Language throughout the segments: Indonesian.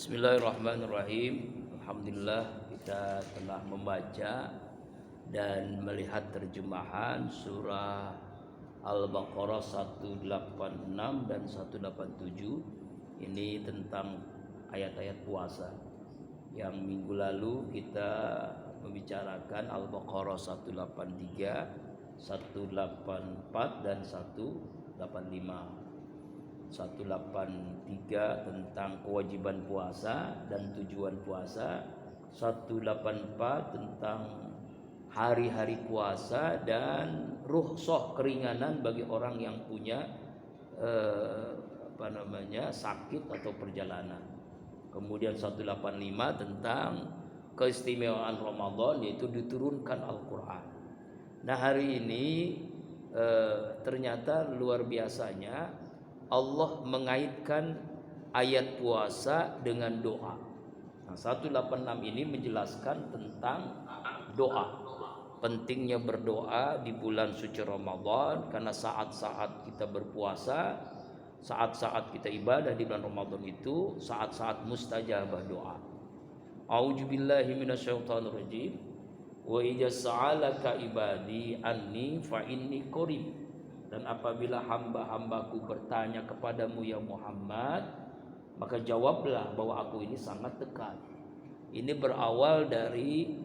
Bismillahirrahmanirrahim. Alhamdulillah kita telah membaca dan melihat terjemahan surah Al-Baqarah 186 dan 187. Ini tentang ayat-ayat puasa. Yang minggu lalu kita membicarakan Al-Baqarah 183, 184 dan 185. 183 tentang kewajiban puasa dan tujuan puasa, 184 tentang hari-hari puasa dan rukhsah keringanan bagi orang yang punya sakit atau perjalanan. Kemudian 185 tentang keistimewaan Ramadan, yaitu diturunkan Al-Qur'an. Nah, hari ini ternyata luar biasanya Allah mengaitkan ayat puasa dengan doa. Nah, 186 ini menjelaskan tentang doa. Pentingnya berdoa di bulan suci Ramadan, karena saat-saat kita berpuasa, saat-saat kita ibadah di bulan Ramadan itu saat-saat mustajabah doa. A'udzubillahi minasyaitonirrajim. Wa idza sa'alaka ibadi anni fa inni qarib. Dan apabila hamba-hambaku bertanya kepadamu ya Muhammad, maka jawablah bahwa aku ini sangat dekat. Ini berawal dari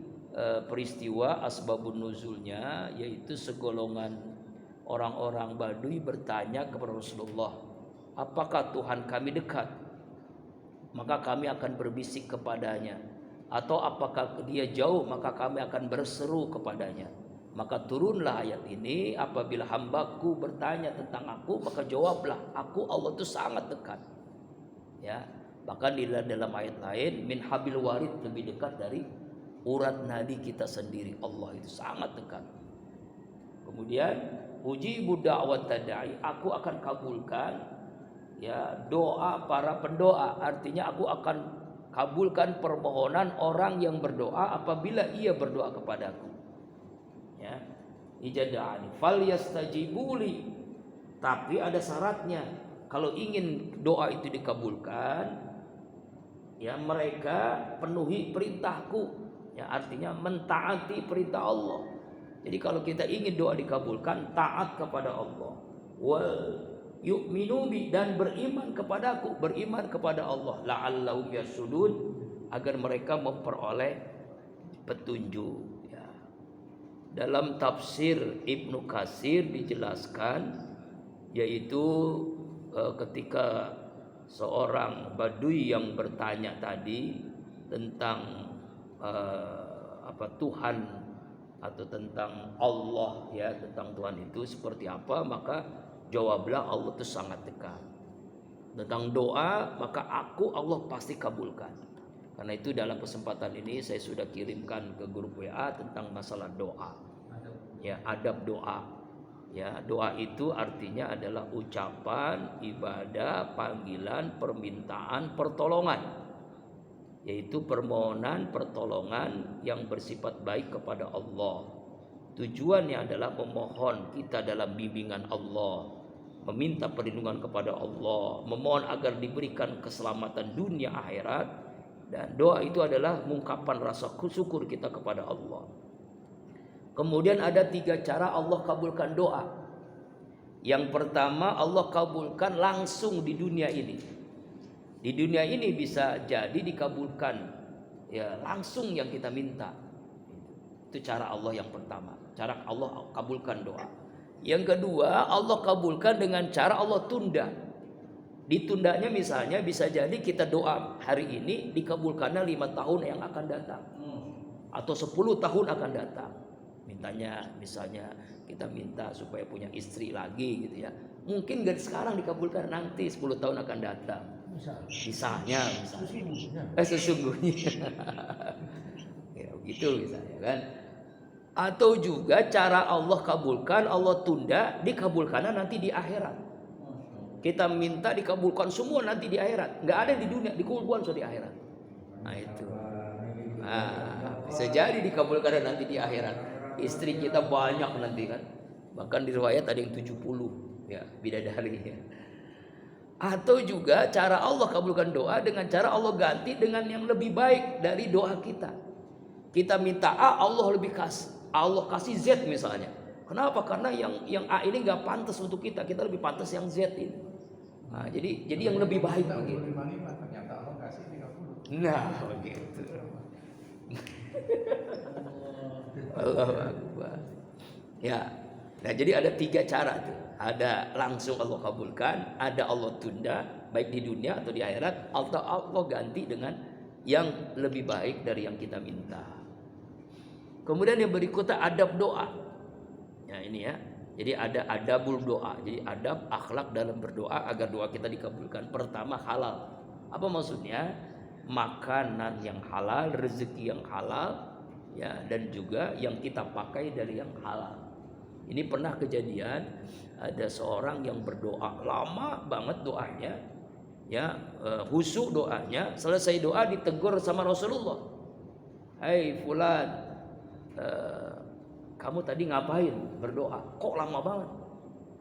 peristiwa asbabun nuzulnya, yaitu segolongan orang-orang Baduy bertanya kepada Rasulullah, apakah Tuhan kami dekat? Maka kami akan berbisik kepadanya. Atau apakah dia jauh, maka kami akan berseru kepadanya. Maka turunlah ayat ini, apabila hambaku bertanya tentang aku, maka jawablah, aku Allah itu sangat dekat. Ya, bahkan di dalam ayat lain, min habil warid, lebih dekat dari urat nadi kita sendiri. Allah itu sangat dekat. Kemudian ujibu da'wat tada'i, aku akan kabulkan ya doa para pendoa. Artinya aku akan kabulkan permohonan orang yang berdoa apabila ia berdoa kepadaku. Ya, ijada'ani falyastajibuli. Tapi ada syaratnya. Kalau ingin doa itu dikabulkan, ya mereka penuhi perintahku. Ya, artinya mentaati perintah Allah. Jadi kalau kita ingin doa dikabulkan, taat kepada Allah. Wal yu'minu bi, dan beriman kepadaku, beriman kepada Allah. La'allahum yasudun, agar mereka memperoleh petunjuk. Dalam tafsir Ibnu Katsir dijelaskan, yaitu ketika seorang Baduy yang bertanya tadi tentang Tuhan atau tentang Allah, ya, tentang Tuhan itu seperti apa, maka jawablah Allah itu sangat dekat. Tentang doa, maka aku Allah pasti kabulkan. Karena itu dalam kesempatan ini saya sudah kirimkan ke grup WA tentang masalah doa. Ya, adab doa. Ya, doa itu artinya adalah ucapan, ibadah, panggilan, permintaan, pertolongan. Yaitu permohonan, pertolongan yang bersifat baik kepada Allah. Tujuannya adalah memohon kita dalam bimbingan Allah, meminta perlindungan kepada Allah, memohon agar diberikan keselamatan dunia akhirat. Dan doa itu adalah mengungkapkan rasa syukur kita kepada Allah. Kemudian ada 3 cara Allah kabulkan doa. Yang pertama, Allah kabulkan langsung di dunia ini. Di dunia ini bisa jadi dikabulkan ya langsung yang kita minta. Itu cara Allah yang pertama. Cara Allah kabulkan doa. Yang kedua, Allah kabulkan dengan cara Allah tunda. Ditundanya misalnya bisa jadi kita doa hari ini dikabulkannya 5 tahun yang akan datang, atau 10 tahun akan datang. Mintanya misalnya kita minta supaya punya istri lagi gitu ya. Mungkin dari sekarang dikabulkan, nanti 10 tahun akan datang. Misalnya. Sesungguhnya. Ya begitu misalnya kan. Atau juga cara Allah kabulkan, Allah tunda, dikabulkannya nanti di akhirat. Kita minta dikabulkan semua nanti di akhirat. Nggak ada di dunia, dikabulkan di akhirat. Nah itu. Bisa jadi dikabulkan nanti di akhirat. Istri kita banyak nanti kan. Bahkan di riwayat ada yang 70 ya bidadari. Atau juga cara Allah kabulkan doa dengan cara Allah ganti dengan yang lebih baik dari doa kita. Kita minta A, Allah lebih kasih. Allah kasih Z misalnya. Kenapa? Karena yang A ini nggak pantas untuk kita. Kita lebih pantas yang Z ini. Nah, jadi yang lebih baik begitu. Ternyata Allah kasih 30. Nah, begitu. Allahu Akbar. Ya. Nah, jadi ada 3 cara tuh. Ada langsung Allah kabulkan, ada Allah tunda baik di dunia atau di akhirat, atau Allah ganti dengan yang lebih baik dari yang kita minta. Kemudian yang berikutnya adab doa. Ya ini ya. Jadi ada adabul doa. Jadi adab akhlak dalam berdoa agar doa kita dikabulkan. Pertama halal. Apa maksudnya? Makanan yang halal, rezeki yang halal, ya, dan juga yang kita pakai dari yang halal. Ini pernah kejadian ada seorang yang berdoa lama banget doanya, ya, khusyuk doanya. Selesai doa ditegur sama Rasulullah. Hai fulan, kamu tadi ngapain berdoa? Kok lama banget?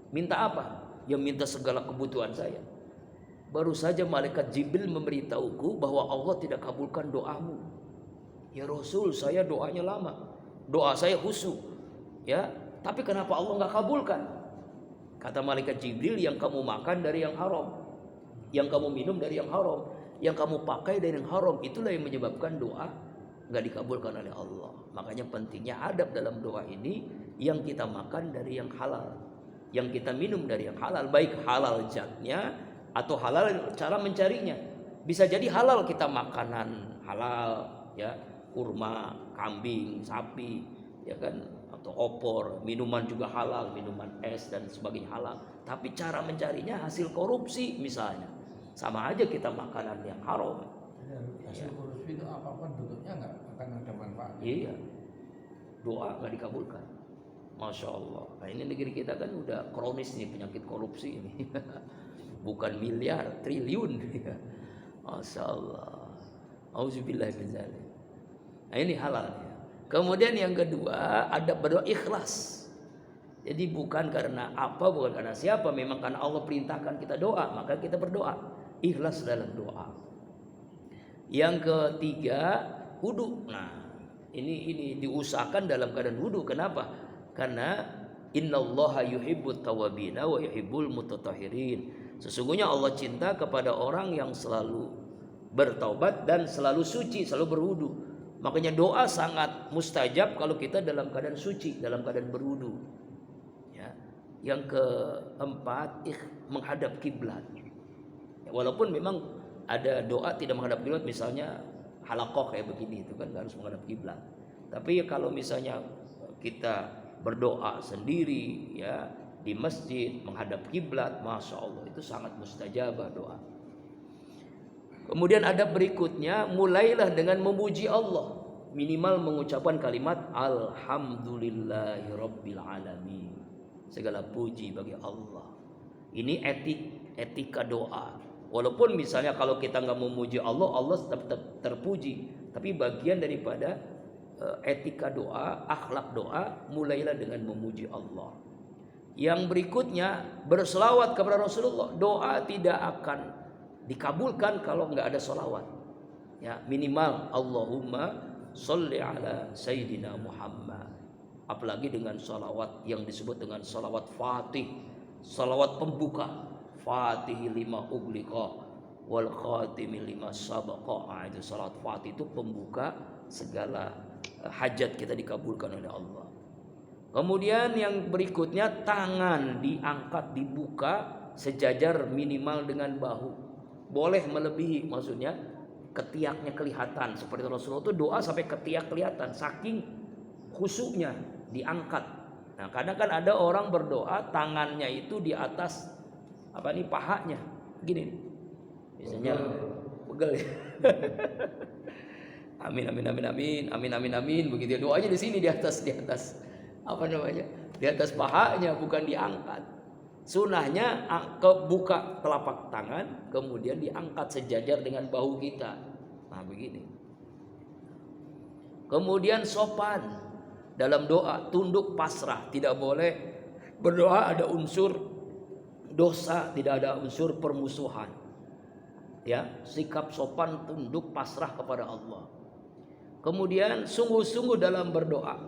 Minta apa? Ya minta segala kebutuhan saya. Baru saja malaikat Jibril memberitahuku bahwa Allah tidak kabulkan doamu. Ya Rasul, saya doanya lama, doa saya khusyuk, ya. Tapi kenapa Allah nggak kabulkan? Kata malaikat Jibril, yang kamu makan dari yang haram, yang kamu minum dari yang haram, yang kamu pakai dari yang haram, itulah yang menyebabkan doa nggak dikabulkan oleh Allah. Makanya pentingnya adab dalam doa ini, yang kita makan dari yang halal, yang kita minum dari yang halal, baik halal zatnya atau halal cara mencarinya. Bisa jadi halal kita makanan halal, ya, kurma, kambing, sapi, ya kan, atau opor, minuman juga halal, minuman es dan sebagainya halal. Tapi cara mencarinya hasil korupsi misalnya, sama aja kita makanan yang haram. Hasil korupsi itu apapun bentuknya nggak akan ada manfaat. Iya, doa nggak dikabulkan. Masya Allah. Nah ini negeri kita kan udah kronis nih penyakit korupsi ini. Bukan miliar, triliun. Masya Allah. Auzubillah min dzalik. Nah ini halal. Kemudian yang kedua, ada berdoa ikhlas. Jadi bukan karena apa, bukan karena siapa, memang karena Allah perintahkan kita doa, maka kita berdoa. Ikhlas dalam doa. Yang ketiga, wudu. Nah, ini diusahakan dalam keadaan wudu. Kenapa? Karena innallaha yuhibbut tawwabina wa yuhibbul mutatahhirin. Sesungguhnya Allah cinta kepada orang yang selalu bertaubat dan selalu suci, selalu berwudu. Makanya doa sangat mustajab kalau kita dalam keadaan suci, dalam keadaan berwudu. Ya. Yang keempat, menghadap kiblat. Ya, walaupun memang ada doa tidak menghadap kiblat, misalnya halaqah kayak begini, itu kan harus menghadap kiblat. Tapi kalau misalnya kita berdoa sendiri, ya, di masjid menghadap kiblat, masya Allah itu sangat mustajabah doa. Kemudian ada berikutnya, mulailah dengan memuji Allah, minimal mengucapkan kalimat alhamdulillahirabbil alamin. Segala puji bagi Allah. Ini etika doa. Walaupun misalnya kalau kita nggak memuji Allah, Allah tetap terpuji. Tapi bagian daripada etika doa, akhlak doa, mulailah dengan memuji Allah. Yang berikutnya, berselawat kepada Rasulullah. Doa tidak akan dikabulkan kalau nggak ada solawat. Ya, minimal Allahumma sholli ala Sayyidina Muhammad. Apalagi dengan solawat yang disebut dengan solawat Fatih, solawat pembuka. Fatih lima ugliqa wal khatimi lima sabaqa. Itu solawat Fatih, itu pembuka segala hajat kita dikabulkan oleh Allah. Kemudian yang berikutnya, tangan diangkat, dibuka sejajar minimal dengan bahu. Boleh melebihi, maksudnya ketiaknya kelihatan. Seperti Rasulullah itu doa sampai ketiak kelihatan, saking khusyuknya diangkat. Nah kadang kan ada orang berdoa tangannya itu di atas pahanya, gini. Biasanya pegel ya. Amin amin amin amin amin amin amin begitu. Doanya di sini di atas di atas pahanya, bukan diangkat. Sunnahnya buka telapak tangan, kemudian diangkat sejajar dengan bahu kita. Nah begini. Kemudian sopan dalam doa, tunduk pasrah. Tidak boleh berdoa ada unsur dosa, tidak ada unsur permusuhan. Ya, sikap sopan, tunduk, pasrah kepada Allah. Kemudian sungguh-sungguh dalam berdoa,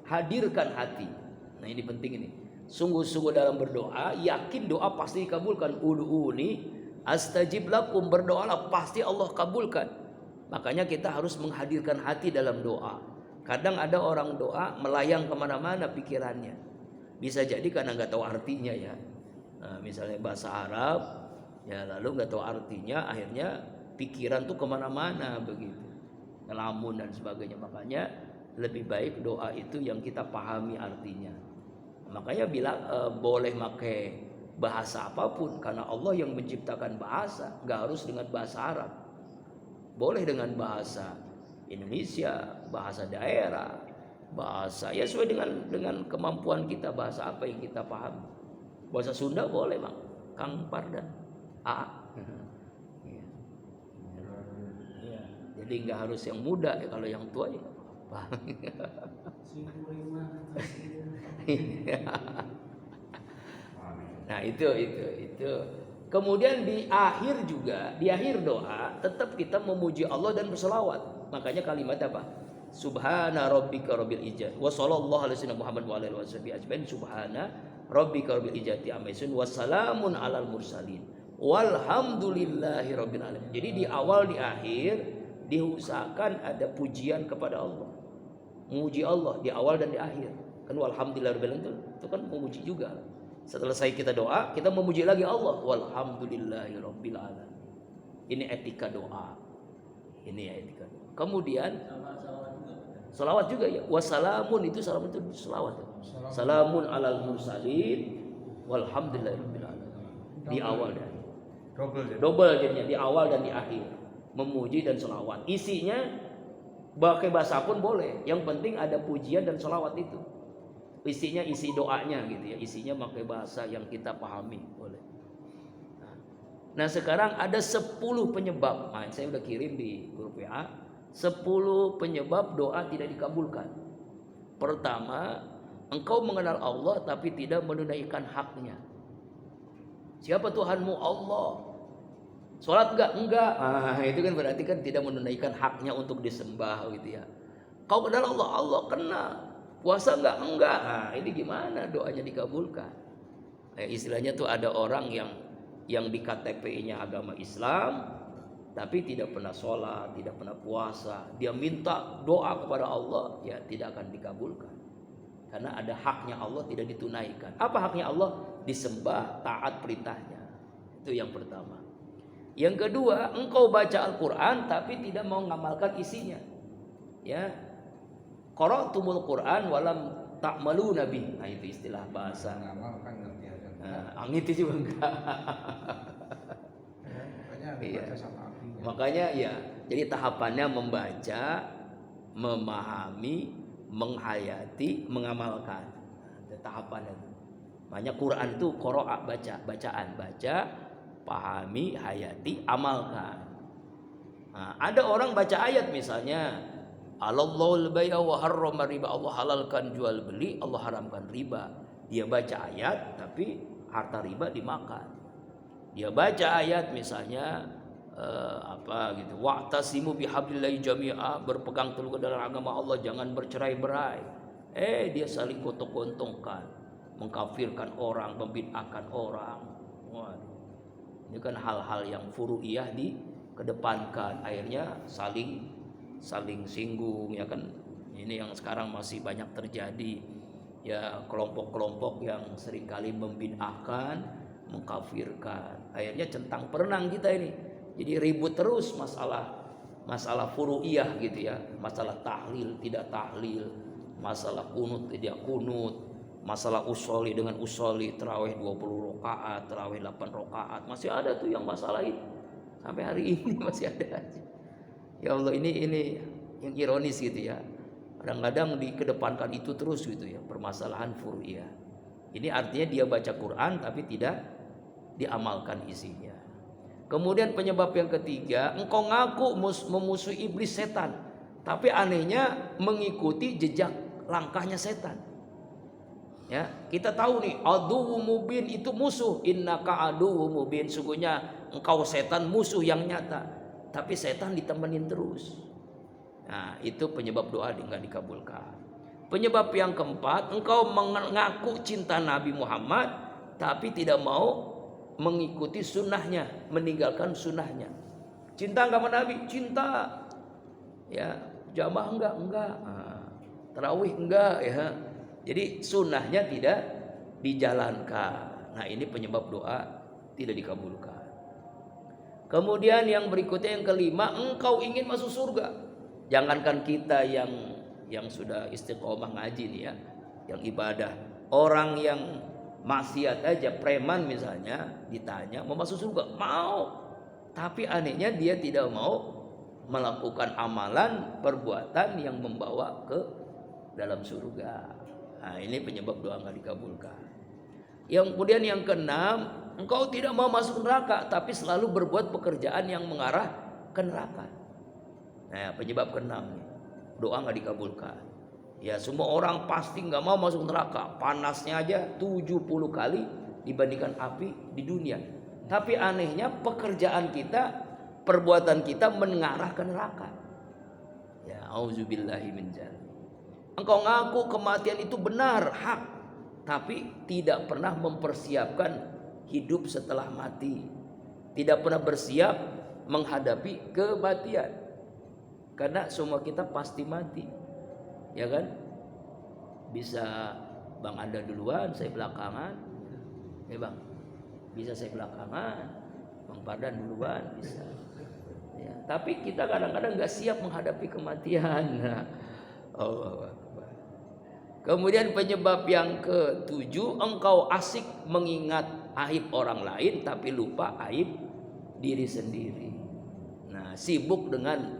hadirkan hati. Nah, ini penting ini. Sungguh-sungguh dalam berdoa, yakin doa pasti dikabulkan. Ud'uni astajib lakum, berdoalah pasti Allah kabulkan. Makanya kita harus menghadirkan hati dalam doa. Kadang ada orang doa melayang kemana-mana pikirannya. Bisa jadi karena nggak tahu artinya ya. Nah, misalnya bahasa Arab, ya lalu nggak tahu artinya, akhirnya pikiran tuh kemana-mana begitu, ngelamun dan sebagainya. Makanya lebih baik doa itu yang kita pahami artinya. Makanya bilang boleh pakai bahasa apapun, karena Allah yang menciptakan bahasa, nggak harus dengan bahasa Arab. Boleh dengan bahasa Indonesia, bahasa daerah, bahasa ya sesuai dengan kemampuan kita, bahasa apa yang kita paham. Bahasa Sunda boleh, Mak. Kang Pardan. Ya. Jadi nggak harus yang muda ya, kalau yang tua ya apa. Nah itu. Kemudian di akhir juga, di akhir doa tetap kita memuji Allah dan berselawat. Makanya kalimat apa? Subhana rabbika rabbil izzati wa sallallahu alaihi wasallam Muhammad wa alihi wasallam ajmain. Subhana rabbika rabbil izzati amma yasifun wa salamun alal mursalin walhamdulillahi rabbil alamin. Jadi di awal di akhir diusahakan ada pujian kepada Allah. Memuji Allah di awal dan di akhir. Kan walhamdulillah rabbil alamin itu kan memuji juga. Setelah kita doa, kita memuji lagi Allah. Walhamdulillahi rabbil alamin. Ini etika doa. Ini ya etika doa. Kemudian salawat juga ya. Wassalamun itu salam itu salawat. Salamun alal mursalin walhamdulillahi rabbil alamin. Di awal dan double jadinya, di awal dan di akhir. Memuji dan salawat. Isinya pakai bahasa pun boleh. Yang penting ada pujian dan salawat itu. Isinya isi doanya gitu ya, isinya pakai bahasa yang kita pahami boleh. Nah sekarang ada 10 penyebab. Nah, saya udah kirim di grup WA 10 penyebab doa tidak dikabulkan. Pertama, engkau mengenal Allah tapi tidak menunaikan haknya. Siapa Tuhanmu? Allah. Sholat enggak? Enggak. Nah, itu kan berarti kan tidak menunaikan haknya untuk disembah gitu ya. Kau kenal Allah? Allah kenal. Puasa enggak? Enggak. Nah, ini gimana doanya dikabulkan? Istilahnya tuh ada orang yang di KTP-nya agama Islam tapi tidak pernah sholat, tidak pernah puasa. Dia minta doa kepada Allah, ya tidak akan dikabulkan. Karena ada haknya Allah tidak ditunaikan. Apa haknya Allah? Disembah, taat perintahnya. Itu yang pertama. Yang kedua, engkau baca Al-Quran tapi tidak mau mengamalkan isinya. Ya, qara'tumul Quran walam ta'malu nabi. Nah itu istilah bahasa. Mengamalkan ngerti aja. Nah, itu juga enggak. Makanya dibaca sama artinya. Makanya ya, jadi tahapannya membaca, memahami, menghayati, mengamalkan. Ada tahapannya. Banyak Quran itu qira'a, bacaan, baca, pahami, hayati, amalkan. Nah, ada orang baca ayat misalnya Allahul bai'a wa harrama riba. Allah halalkan jual beli, Allah haramkan riba. Dia baca ayat tapi harta riba dimakan. Dia baca ayat misalnya apa gitu. Wa'tasimu bihablillahi jami'a, berpegang teguh dalam agama Allah, jangan bercerai-berai. Dia saling gotok-gontongkan, mengkafirkan orang, membid'ahkan orang. Waduh. Ini kan hal-hal yang furu'iyah dikedepankan, akhirnya saling singgung ya kan. Ini yang sekarang masih banyak terjadi ya, kelompok-kelompok yang seringkali membid'ahkan, mengkafirkan, akhirnya centang perenang kita ini. Jadi ribut terus masalah furu'iyah gitu ya, masalah tahlil tidak tahlil, masalah kunut tidak kunut, masalah usoli dengan usoli, tarawih 20 rakaat, tarawih 8 rakaat, masih ada tuh yang masalah itu sampai hari ini masih ada aja. Ya Allah, ini yang ironis gitu ya. Kadang-kadang dikedepankan itu terus gitu ya, permasalahan furu'iyah. Ini artinya dia baca Quran tapi tidak diamalkan isinya. Kemudian penyebab yang ketiga, engkau ngaku memusuhi iblis setan, tapi anehnya mengikuti jejak langkahnya setan. Ya, kita tahu nih, aduwwu mubin itu musuh. Innaka aduwwu mubin, sungguhnya engkau setan musuh yang nyata. Tapi setan ditemenin terus. Nah, itu penyebab doa nggak dikabulkan. Penyebab yang keempat, engkau mengaku cinta Nabi Muhammad, tapi tidak mau mengikuti sunnahnya, meninggalkan sunnahnya. Cinta nggak sama Nabi? Cinta. Ya, jamaah enggak. Tarawih enggak ya. Jadi sunnahnya tidak dijalankan. Nah, ini penyebab doa tidak dikabulkan. Kemudian yang berikutnya, yang kelima, engkau ingin masuk surga. Jangankan kita yang sudah istiqomah ngaji nih ya, yang ibadah. Orang yang maksiat aja, preman misalnya, ditanya mau masuk surga, mau. Tapi anehnya dia tidak mau melakukan amalan perbuatan yang membawa ke dalam surga. Nah, ini penyebab doa nggak dikabulkan. Yang kemudian yang keenam, engkau tidak mau masuk neraka, tapi selalu berbuat pekerjaan yang mengarah ke neraka. Nah, penyebab keenam nih, doa nggak dikabulkan. Ya, semua orang pasti nggak mau masuk neraka. Panasnya aja 70 kali dibandingkan api di dunia. Tapi anehnya pekerjaan kita, perbuatan kita mengarah ke neraka. Ya, auzubillahi min dzalik. Engkau ngaku kematian itu benar, hak, tapi tidak pernah mempersiapkan hidup setelah mati. Tidak pernah bersiap menghadapi kematian. Karena semua kita pasti mati. Ya kan? Bisa Bang Anda duluan, saya belakangan. Ya Bang, bisa saya belakangan. Bang Pardan duluan, bisa. Ya, tapi kita kadang-kadang gak siap menghadapi kematian. Nah, Allah Akbar. Kemudian penyebab yang ketujuh, engkau asik mengingat aib orang lain tapi lupa aib diri sendiri. Nah, sibuk dengan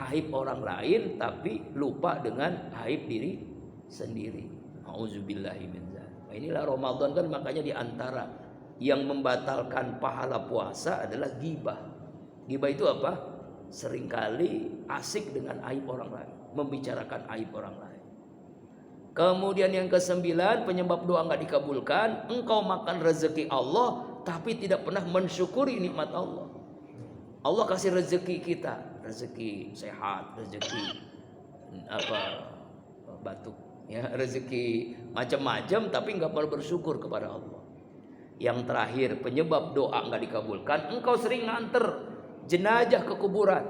aib orang lain tapi lupa dengan aib diri sendiri. Auzubillahi min dzalik. Nah, inilah Ramadan kan, makanya diantara yang membatalkan pahala puasa adalah ghibah. Ghibah itu apa? Seringkali asik dengan aib orang lain, membicarakan aib orang lain. Kemudian yang kesembilan, penyebab doa nggak dikabulkan, engkau makan rezeki Allah tapi tidak pernah mensyukuri nikmat Allah. Allah kasih rezeki kita, rezeki sehat, rezeki batuk, ya, rezeki macam-macam, tapi nggak pernah bersyukur kepada Allah. Yang terakhir, penyebab doa nggak dikabulkan, engkau sering nganter jenazah ke kuburan.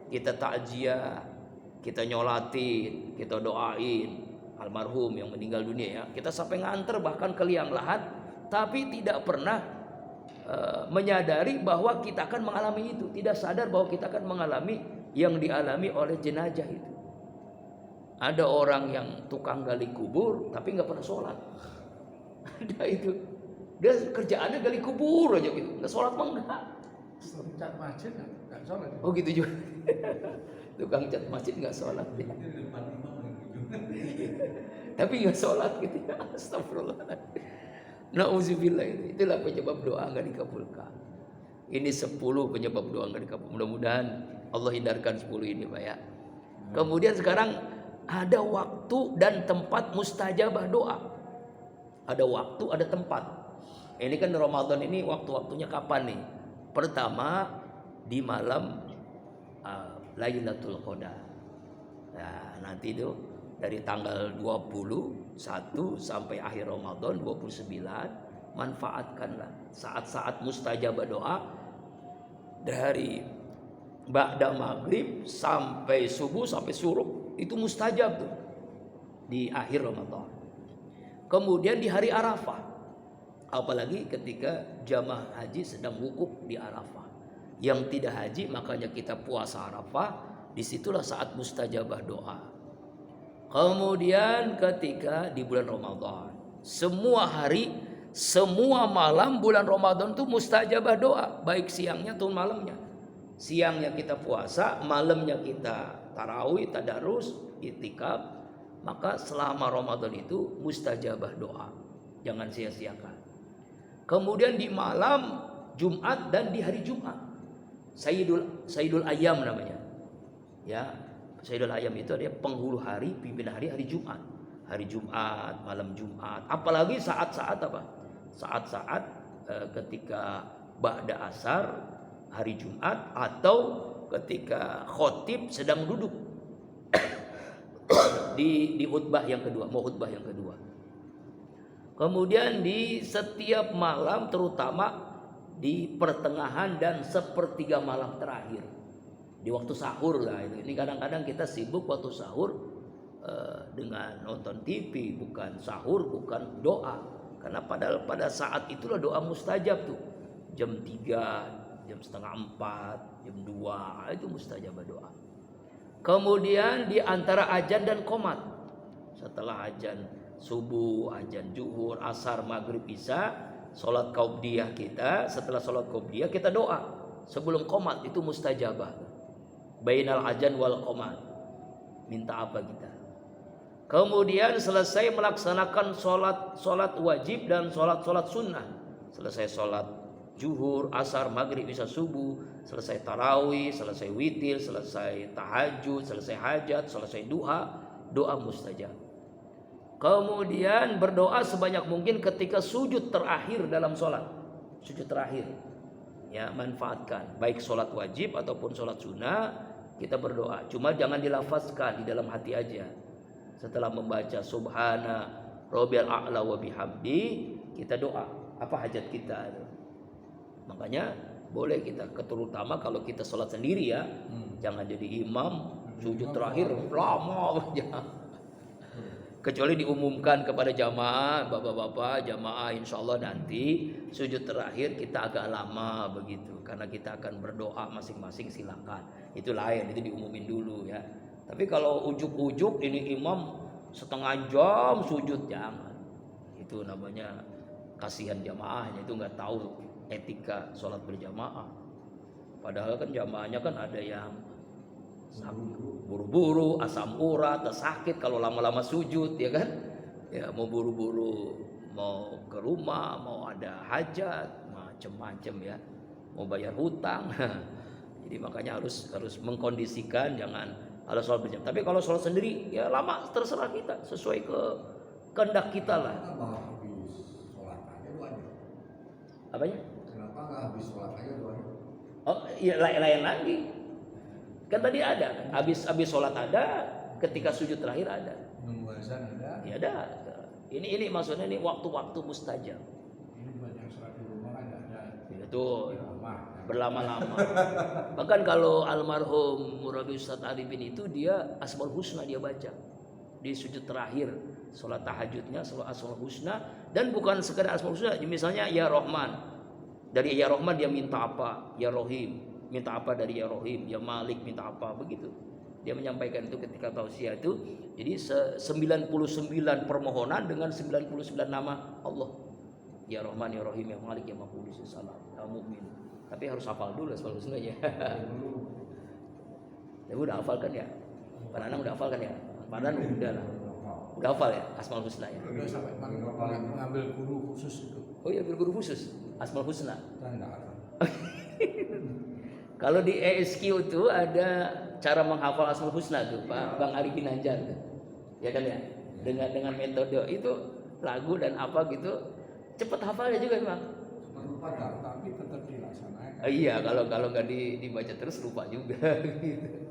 Kita takziah, kita nyolatin, kita doain almarhum yang meninggal dunia ya. Kita sampai nganter bahkan ke liang lahat, tapi tidak pernah menyadari bahwa kita akan mengalami itu. Tidak sadar bahwa kita akan mengalami yang dialami oleh jenazah itu. Ada orang yang tukang gali kubur tapi nggak pernah sholat. Ada itu. Dia kerjaannya gali kubur aja gitu, nggak sholat mah enggak. Cat masjid nggak sholat. Oh gitu juga. Tukang cat masjid nggak sholat. Ya. Tapi nggak sholat gitu ya. Astagfirullah. Nauzubillah, itulah penyebab doa nggak dikabulkan. Ini 10 penyebab doa nggak dikabulkan. Mudah-mudahan Allah hindarkan 10 ini, Pak ya. Kemudian sekarang ada waktu dan tempat mustajabah doa. Ada waktu, ada tempat. Ini kan Ramadan ini waktu-waktunya kapan nih? Pertama di malam Lailatul Qadar. Nah, nanti itu dari tanggal 21 sampai akhir Ramadan 29, manfaatkanlah saat-saat mustajabah doa dari ba'da maghrib sampai subuh sampai syuruk, itu mustajab tuh di akhir Ramadan. Kemudian di hari Arafah, apalagi ketika jamaah haji sedang wukuf di Arafah. Yang tidak haji makanya kita puasa Arafah, disitulah saat mustajabah doa. Kemudian ketika di bulan Ramadan, semua hari, semua malam bulan Ramadan itu mustajabah doa, baik siangnya atau malamnya. Siangnya kita puasa, malamnya kita tarawih, tadarus, i'tikaf. Maka selama Ramadan itu mustajabah doa, jangan sia-siakan. Kemudian di malam Jumat dan di hari Jumat, Sayyidul Ayyam namanya. Ya, Sayyidul Ayyam itu adalah penghulu hari, pimpin hari Jumat. hari Jumat, malam Jumat, apalagi saat-saat apa? Saat-saat ketika ba'da asar hari Jumat atau ketika khotib sedang duduk di khutbah yang kedua, mau khutbah yang kedua. Kemudian di setiap malam, terutama di pertengahan dan sepertiga malam terakhir, di waktu sahur lah itu. Ini kadang-kadang kita sibuk waktu sahur dengan nonton TV, bukan sahur, bukan doa. Karena pada saat itulah doa mustajab tuh. Jam 3, jam setengah 4, jam 2 itu mustajab doa. Kemudian di antara azan dan qomat, setelah azan subuh, azan zuhur, asar, maghrib, isya, salat qabliyah kita, setelah salat qabliyah kita doa. Sebelum qomat itu mustajabah. Bainal azan wal qomat. Minta apa kita? Kemudian selesai melaksanakan salat wajib dan salat sunnah. Selesai salat zuhur, asar, maghrib, isya, subuh, selesai tarawih, selesai witir, selesai tahajud, selesai hajat, selesai duha, doa mustajab. Kemudian berdoa sebanyak mungkin ketika sujud terakhir dalam sholat. Sujud terakhir, ya, manfaatkan baik sholat wajib ataupun sholat sunnah, kita berdoa. Cuma jangan dilafazkan, di dalam hati aja. Setelah membaca subhana rabbiyal a'la wa bihamdi, kita doa apa hajat kita. Makanya boleh kita, terutama kalau kita sholat sendiri ya, jangan jadi imam sujud terakhir lama ya. Kecuali diumumkan kepada jamaah, bapak-bapak jamaah, insya Allah nanti sujud terakhir kita agak lama begitu, karena kita akan berdoa masing-masing, silakan. Itu lain, itu diumumin dulu ya. Tapi kalau ujuk-ujuk ini imam setengah jam sujud, jangan. Itu namanya kasihan jamaahnya, itu nggak tahu etika sholat berjamaah. Padahal kan jamaahnya kan ada yang buru-buru, asam urat, sakit kalau lama-lama sujud, ya kan? Ya mau buru-buru, mau ke rumah, mau ada hajat, macam-macam ya, mau bayar hutang. Jadi makanya harus mengkondisikan, jangan ada sholat berjamaah. Tapi kalau sholat sendiri ya lama, terserah kita, sesuai kehendak kita lah. Apanya? Kenapa nggak habis sholat aja doanya? Oh iya, lain lagi. Kan tadi ada, habis sholat ada, ketika sujud terakhir ada. Nunggu azan ada? Ya ada. Ini maksudnya ini waktu-waktu mustajab. Ini banyak sholat di rumah kan ada. Itu berlama-lama. Bahkan kalau almarhum Murabi Ustadz Arifin itu dia Asmaul Husna dia baca di sujud terakhir sholat tahajudnya, sholat Asmaul Husna, dan bukan sekedar Asmaul Husna. Misalnya ya Rahman, dari ya Rahman dia minta apa, ya Rahim minta apa dari ya Rahim, ya Malik minta apa, begitu. Dia menyampaikan itu ketika tausiah itu. Jadi 99 permohonan dengan 99 nama Allah. Ya Rahman, ya Rahim, ya Malik, ya Maqdis, ya Salam, ya Mu'min. Tapi harus hafal dulu Asmaul Husna ya. Ya udah hafal kan ya? Pak Nanang udah hafal kan ya? Pak Nanang udah lah. Udah hafal ya Asmaul Husna ya? Udah sampai mengambil guru khusus itu. Oh iya, guru khusus Asmaul Husna. Enggak hafal. Kalau di ESQ itu ada cara menghafal Asmaul Husna tuh, Pak Bang Ari Ginanjar tuh. Ya kan ya? Dengan metode itu lagu dan apa gitu, cepet hafalnya juga Bang. Lupa tapi tetap dilaksanakan. Iya, kalau nggak dibaca terus lupa juga gitu.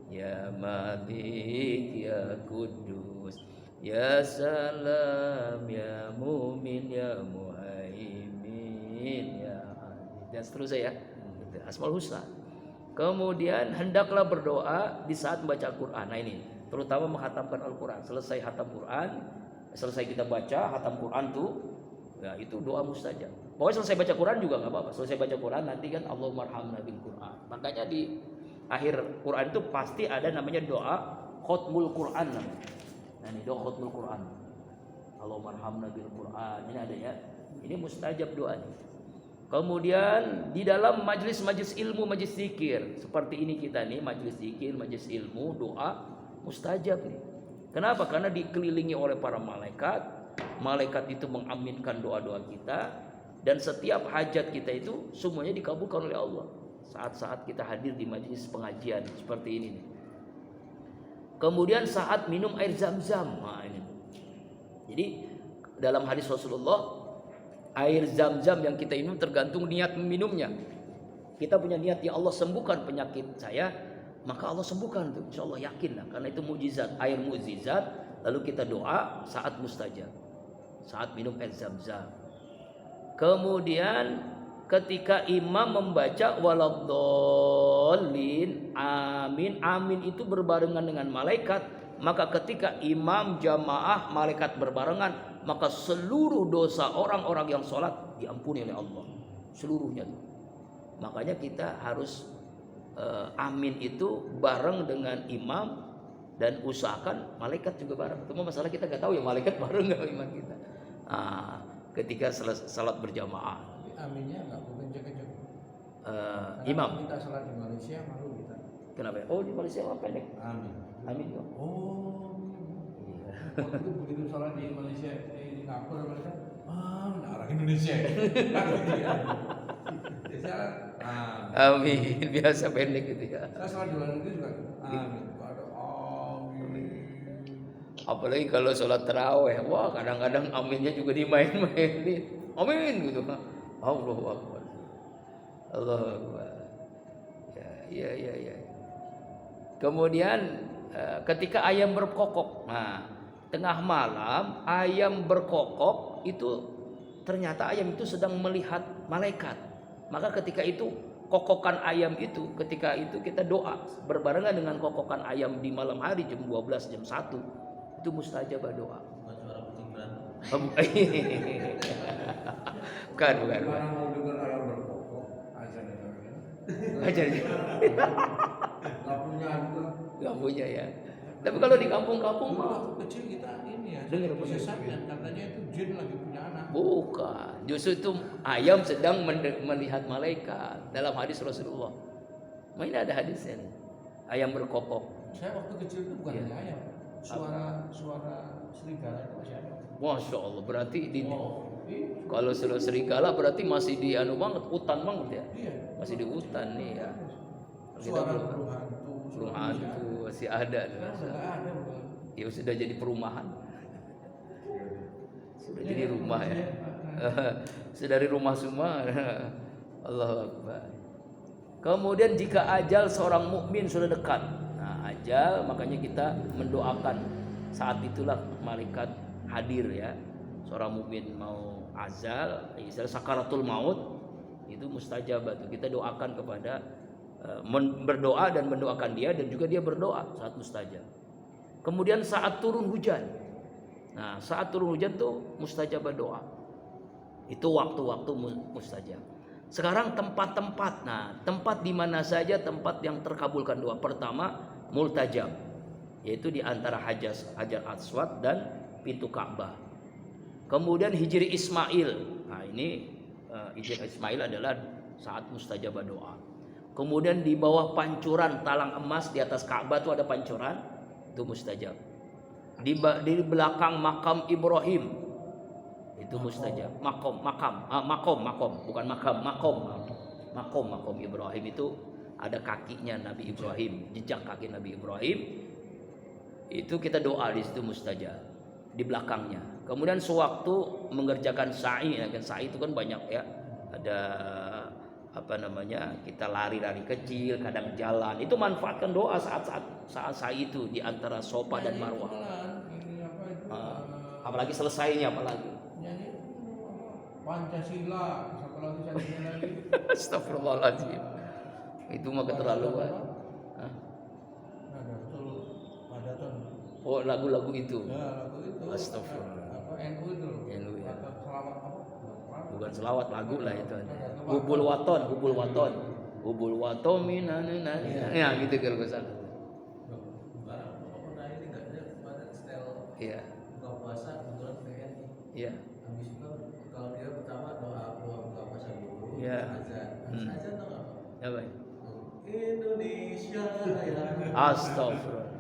Ya Malik, ya Kudus, ya Salam, ya Mumin, ya Muhaimin, ya Aziz, dan seterusnya ya. Itu Asmaul Husna. Kemudian hendaklah berdoa di saat membaca Al-Quran. Nah ini terutama menghatamkan Al-Quran. Selesai hatam Quran, selesai kita baca hatam Quran tuh, ya itu doa mustajab. Pokoknya selesai baca Quran juga nggak apa-apa. Selesai baca Quran nanti kan Allahumma arhamna bil Quran. Makanya di akhir Quran itu pasti ada namanya doa khutmul Quran namanya. Nah ini doa khutmul Quran. Allahumma arhamna bil Quran. Ini ada ya. Ini mustajab doanya. Kemudian di dalam majlis-majlis ilmu, majlis zikir seperti ini kita nih, majlis zikir, majlis ilmu, doa mustajab nih. Kenapa? Karena dikelilingi oleh para malaikat. Malaikat itu mengaminkan doa-doa kita, dan setiap hajat kita itu semuanya dikabulkan oleh Allah saat-saat kita hadir di majlis pengajian seperti ini nih. Kemudian saat minum air zam-zam. Nah, ini. Jadi dalam hadis Rasulullah, air zam-zam yang kita minum tergantung niat meminumnya. Kita punya niat, ya Allah sembuhkan penyakit saya, maka Allah sembuhkan tuh, insya Allah, yakinlah, karena itu mukjizat, air mukjizat. Lalu kita doa saat mustajab, saat minum air zam-zam. Kemudian ketika imam membaca waladhdallin, amin, amin itu berbarengan dengan malaikat, maka ketika imam jamaah malaikat berbarengan, maka seluruh dosa orang-orang yang sholat diampuni oleh Allah, seluruhnya. Makanya kita harus amin itu bareng dengan imam, dan usahakan malaikat juga bareng. Cuma masalah kita nggak tahu ya malaikat bareng nggak iman kita. Ketika salat berjamaah. Aminnya nggak mungkin jaga-jaga. Imam. Kita salat di Malaysia malu kita. Kenapa? Oh di Malaysia apa pendek? Amin. Amin kok. Oh. Waktu begitu salat di Malaysia, di Singapura mereka, orang Indonesia. Amin. Biasa pendek gitu ya. Saya salat di luar negeri juga. Amin. Apalagi kalau sholat taraweh, wah kadang-kadang aminnya juga dimain-mainin. Amin gitu. Allahu Akbar. Allahu Akbar. Ya. Kemudian ketika ayam berkokok, nah tengah malam ayam berkokok itu ternyata ayam itu sedang melihat malaikat. Maka ketika itu kokokan ayam itu, ketika itu kita doa berbarengan dengan kokokan ayam di malam hari jam 12, jam 1. Itu mustajabah doa. Bukan. Orang mau dengar ayam berkokok, Ajar. Gak punya ya. Tapi kalau di kampung-kampung waktu kecil kita ini ya, dengar kesesatan katanya itu jin lagi punya anak. Bukan, justru itu ayam sedang melihat malaikat dalam hadis Rasulullah. Ini ada hadisnya nih. Ayam berkokok. Saya waktu kecil itu bukan hanya ayam. Suara serigala itu masih ada. Masya Allah, berarti kalau suara serigala berarti masih di anu banget, hutan banget ya. Iya. Masih di hutan nih ya. Suara burung hantu masih ada. Ya sudah jadi perumahan. Sudah jadi rumah ya. Sudah dari rumah semua. Allahu Akbar. Kemudian jika ajal seorang mukmin sudah dekat, ajal, makanya kita mendoakan saat itulah malaikat hadir ya. Seorang mukmin mau azal, istilah sakaratul maut itu mustajabah. Kita doakan kepada berdoa dan mendoakan dia, dan juga dia berdoa saat mustajab. Kemudian saat turun hujan. Nah, saat turun hujan tuh mustajabah doa. Itu waktu-waktu mustajab. Sekarang tempat-tempat. Nah, tempat di mana saja tempat yang terkabulkan doa. Pertama, multajam, yaitu di antara Hajar Aswad dan pintu Ka'bah. Kemudian Hijri Ismail. Nah, ini Hijri Ismail adalah saat mustajabah doa. Kemudian di bawah pancuran talang emas di atas Ka'bah itu ada pancuran, itu mustajab. Di belakang makam Ibrahim itu mustajab. Makom Ibrahim itu ada kakinya Nabi Ibrahim, jejak kaki Nabi Ibrahim. Itu kita doa di situ mustajab di belakangnya. Kemudian sewaktu mengerjakan sa'i, kan sa'i itu kan banyak ya. Ada kita lari-lari kecil, kadang jalan. Itu manfaatkan doa saat sa'i itu di antara Safa dan Marwah. Apalagi selesainya apalagi. Pancasila, satu lagi. Astagfirullahaladzim. Itu mah keterlaluan. Oh, lagu-lagu itu. Ya, lagu itu. Astagfirullah. NU itu. NU ya. Selawat apa? Bukan selawat, lagu lah itu ada. Hubul waton minanana. Ya gitu kalau enggak salah. Iya. Buka puasa kebetulan PNI. Iya. Habis itu kalau dia pertama doa buka puasa dulu. Iya. Azan tau nggak? Ya baik. Indonesia ya. Astagfirullah.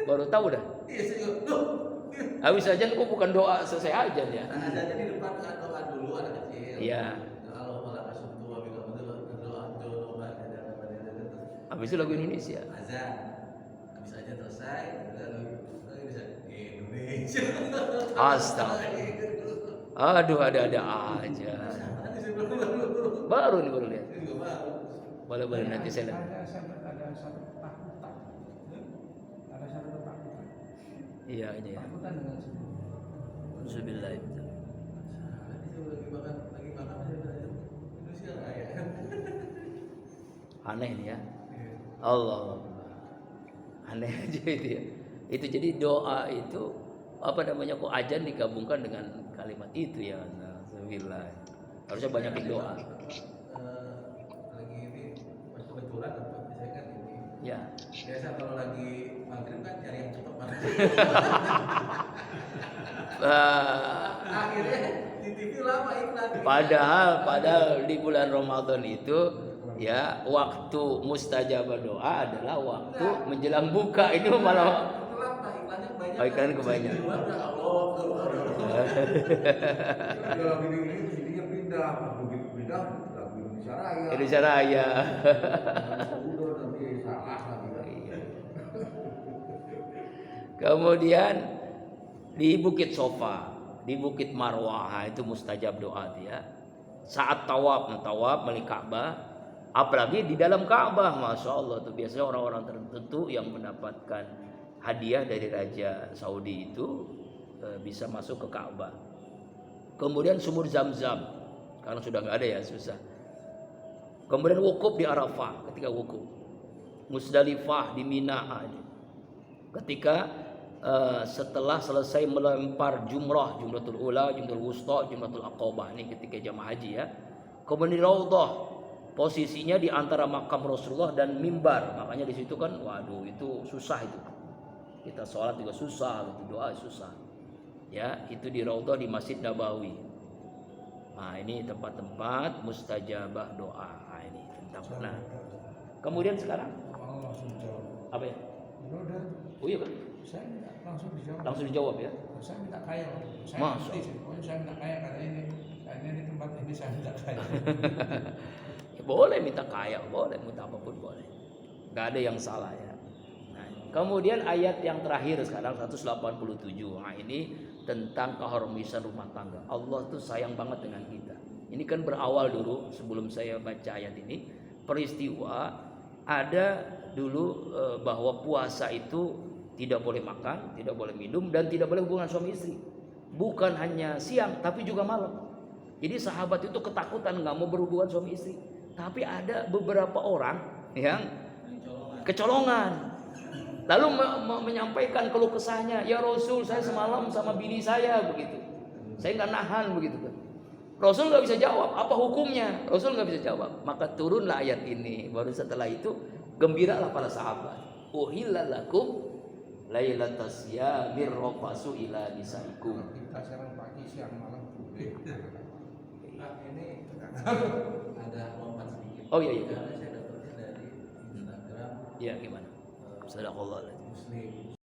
Baru tahu dah. Iya sih. Loh. Habis ajan kok bukan doa selesai ajan ya? Azannya di depan kan doa dulu anak kecil. Iya. Kalau malah kasih tua juga betul doa ada Habis itu lagu Indonesia. Azan. Habis aja selesai, lalu bisa Indonesia. Astaga. Aduh, ada-ada aja. Baru lihat. Boleh nanti saya lihat. Ada satu ketakutan. Ada satu ketakutan. Iya, ini ya. Ketakutan dengan semua. Bismillah. Lagi makan Indonesia Raya. Aneh nih ya. Allah. Aneh aja itu ya. Itu jadi doa itu apa namanya, kok ajan digabungkan dengan kalimat itu ya. Alhamdulillah. Harusnya banyakin doa. Lagi ini kebetulan saya kan ini. Ya. Biasa kalau lagi maghrib kan cari yang cepat banget. Akhirnya di TV lama iklan. Padahal di bulan Ramadan itu ya waktu mustajabah doa adalah waktu menjelang buka. Ini malah iklannya banyak. iklan kebanyakan. Kalau gini CD-nya pindah, begitu pindah lagu Indonesia Raya. Indonesia Raya. Udah nanti salah lagi kan. Kemudian di Bukit Sofa, di Bukit Marwah, itu mustajab doa dia. Saat tawaf melalui Ka'bah, apalagi di dalam Ka'bah, masya Allah tuh biasanya orang-orang tertentu yang mendapatkan hadiah dari Raja Saudi itu bisa masuk ke Ka'bah. Kemudian sumur Zam-Zam, karena sudah nggak ada ya susah. Kemudian wukuf di Arafah, ketika wukuf. Musdalifah di Mina. Ketika setelah selesai melempar jumratul ula, jumratul wusta, jumratul aqabah, ini ketika jamaah haji ya. Kemudian Raudhah, posisinya di antara makam Rasulullah dan mimbar, makanya di situ kan, waduh itu susah itu. Kita sholat juga susah, gitu, doa susah. Ya, itu di Raudhah di Masjid Nabawi. Nah, ini tempat-tempat mustajabah doa. Nah, ini tentang. Nah, kemudian sekarang Langsung jawab. apa ya? Udah. Oh iya kan? Saya minta langsung dijawab. Langsung dijawab ya. Saya minta kaya. Saya Masa? ngerti sih. Pokoknya saya minta kaya karena ini. Kayaknya di tempat ini saya minta kaya. Ya, boleh minta kaya, boleh minta apapun boleh. Gak ada yang salah ya. Nah, kemudian ayat yang terakhir sekarang 187. Nah, ini tentang keharmonisan rumah tangga. Allah tuh sayang banget dengan kita. Ini kan berawal dulu sebelum saya baca ayat ini, peristiwa ada dulu bahwa puasa itu tidak boleh makan, tidak boleh minum, dan tidak boleh hubungan suami istri. Bukan hanya siang, tapi juga malam. Jadi sahabat itu ketakutan nggak mau berhubungan suami istri. Tapi ada beberapa orang yang kecolongan. Lalu menyampaikan keluh kesahnya, ya Rasul, saya semalam sama bini saya begitu. Saya nggak nahan begitu kan. Rasul nggak bisa jawab, apa hukumnya? Rasul nggak bisa jawab. Maka turunlah ayat ini. Baru setelah itu gembiralah para sahabat. Uhilla lakum lailatas yamir rafasu ila nisaikum. Kita sekarang pagi, siang, malam boleh. Nah, ini ada lompat sedikit. Oh iya. Karena saya dapatnya dari Instagram Iya gimana? Sadaqallah. Muslim.